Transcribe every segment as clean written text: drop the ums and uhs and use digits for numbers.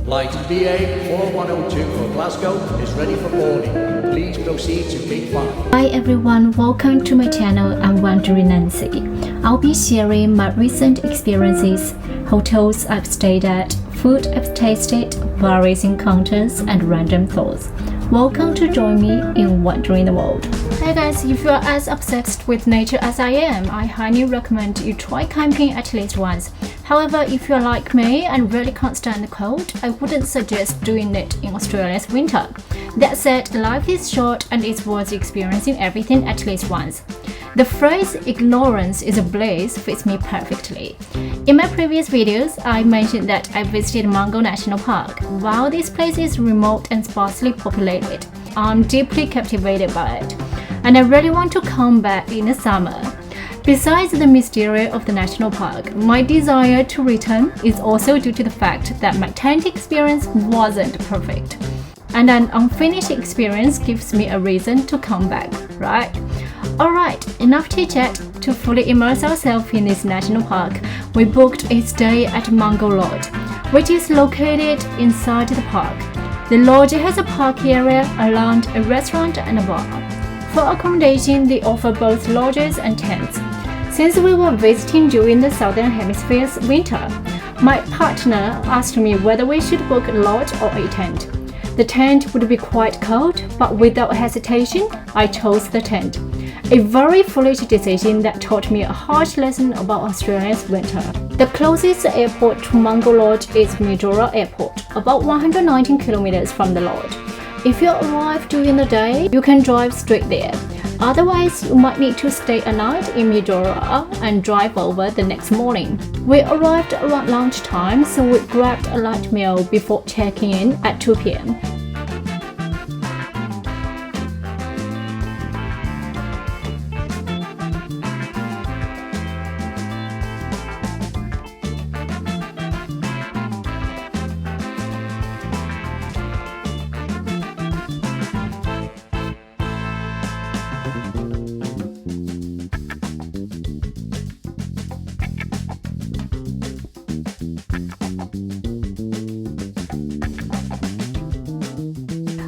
Flight BA4102 for Glasgow is ready for boarding. Please proceed to Gate 5. Hi everyone, welcome to my channel. I'm Wandering Nancy. I'll be sharing my recent experiences, hotels I've stayed at, food I've tasted, various encounters, and random thoughts. Welcome to join me in wandering the world. Hey guys, if you are as obsessed with nature as I am, I highly recommend you try camping at least once. However, if you're like me and really can't stand the cold, I wouldn't suggest doing it in Australia's winter. That said, life is short and it's worth experiencing everything at least once. The phrase ignorance is a bliss fits me perfectly. In my previous videos, I mentioned that I visited Mungo National Park. While this place is remote and sparsely populated, I'm deeply captivated by it, and I really want to come back in the summer. Besides the mystery of the national park, my desire to return is also due to the fact that my tent experience wasn't perfect. And an unfinished experience gives me a reason to come back, right? Alright, enough chit-chat. To fully immerse ourselves in this national park, we booked a stay at Mungo Lodge, which is located inside the park. The lodge has a park area, a lounge, a restaurant, and a bar. For accommodation, they offer both lodges and tents. Since we were visiting during the Southern Hemisphere's winter, my partner asked me whether we should book a lodge or a tent. The tent would be quite cold, but without hesitation, I chose the tent. A very foolish decision that taught me a harsh lesson about Australia's winter. The closest airport to Mungo Lodge is Mildura Airport, about 119 kilometers from the lodge. If you arrive during the day, you can drive straight there. Otherwise, you might need to stay a night in Mildura and drive over the next morning. We arrived around lunchtime, so we grabbed a light meal before checking in at 2 p.m.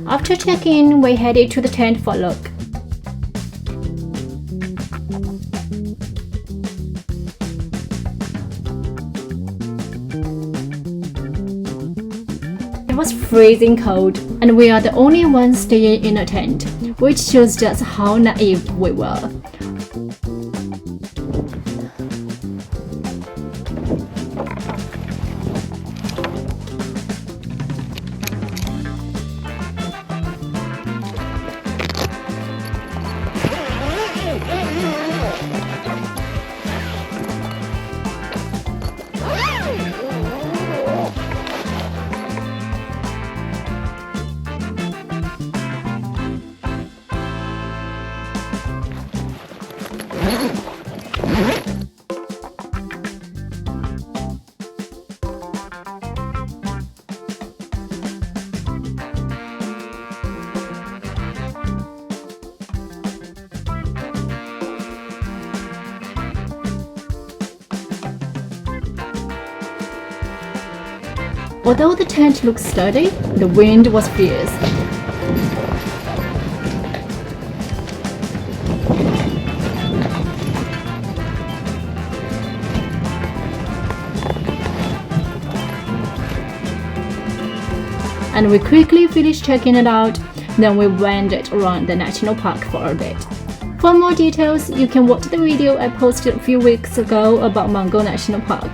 After check-in, we headed to the tent for a look. It was freezing cold, and we are the only ones staying in a tent, which shows just how naive we were. Although the tent looked sturdy, the wind was fierce. And we quickly finished checking it out, then we wandered around the national park for a bit. For more details, you can watch the video I posted a few weeks ago about Mungo National Park.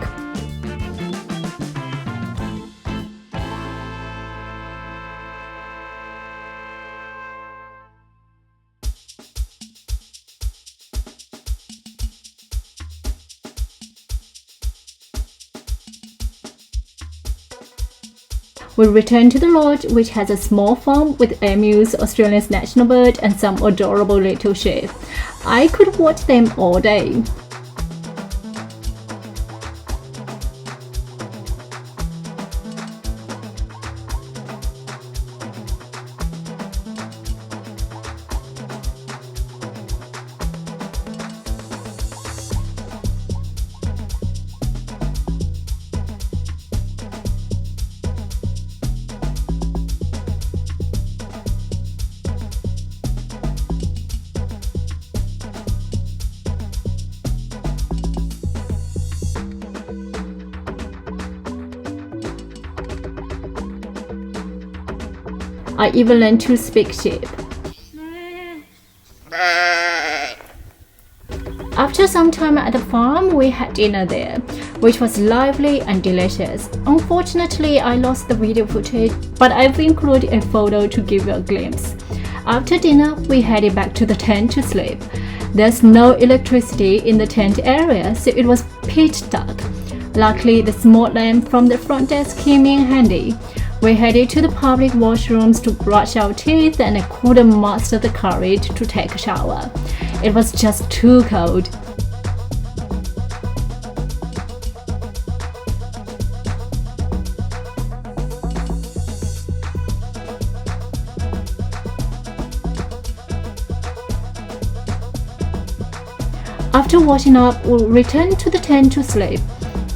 We returned to the lodge, which has a small farm with emus, Australia's national bird, and some adorable little sheep. I could watch them all day. I even learned to speak sheep. After some time at the farm, we had dinner there, which was lively and delicious. Unfortunately, I lost the video footage, but I've included a photo to give you a glimpse. After dinner, we headed back to the tent to sleep. There's no electricity in the tent area, so it was pitch dark. Luckily, the small lamp from the front desk came in handy. We headed to the public washrooms to brush our teeth, and I couldn't muster the courage to take a shower. It was just too cold. After washing up, we returned to the tent to sleep,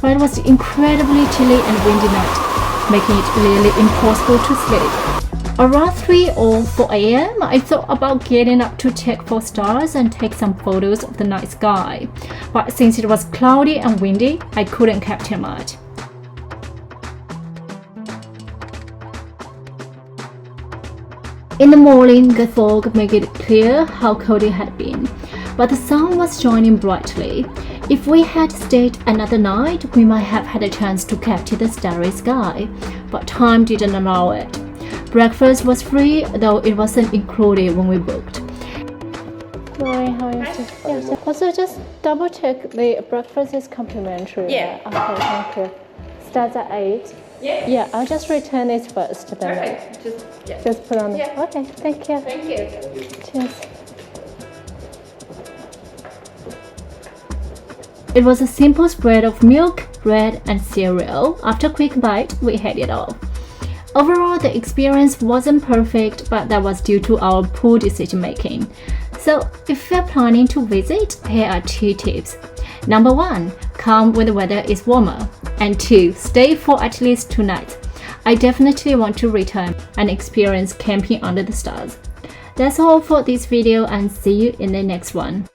but it was incredibly chilly and windy night, making it really impossible to sleep. Around 3 or 4 a.m., I thought about getting up to check for stars and take some photos of the night sky, but since it was cloudy and windy, I couldn't capture much. In the morning, the fog made it clear how cold it had been, but the sun was shining brightly. If we had stayed another night, we might have had a chance to capture the starry sky, but time didn't allow it. Breakfast was free, though it wasn't included when we booked. Sorry, how are you? Yes. Also, just double check the breakfast is complimentary. Yeah. Okay, thank you. Starts at 8. Yeah. Yeah, I'll just return it first. Then Perfect. just put on. Yeah. Okay, thank you. Thank you. Cheers. It was a simple spread of milk, bread, and cereal. After a quick bite, we headed off. Overall, the experience wasn't perfect, but that was due to our poor decision making. So, if you're planning to visit, here are 2 tips. Number 1, come when the weather is warmer. And 2, stay for at least 2 nights. I definitely want to return and experience camping under the stars. That's all for this video, and see you in the next one.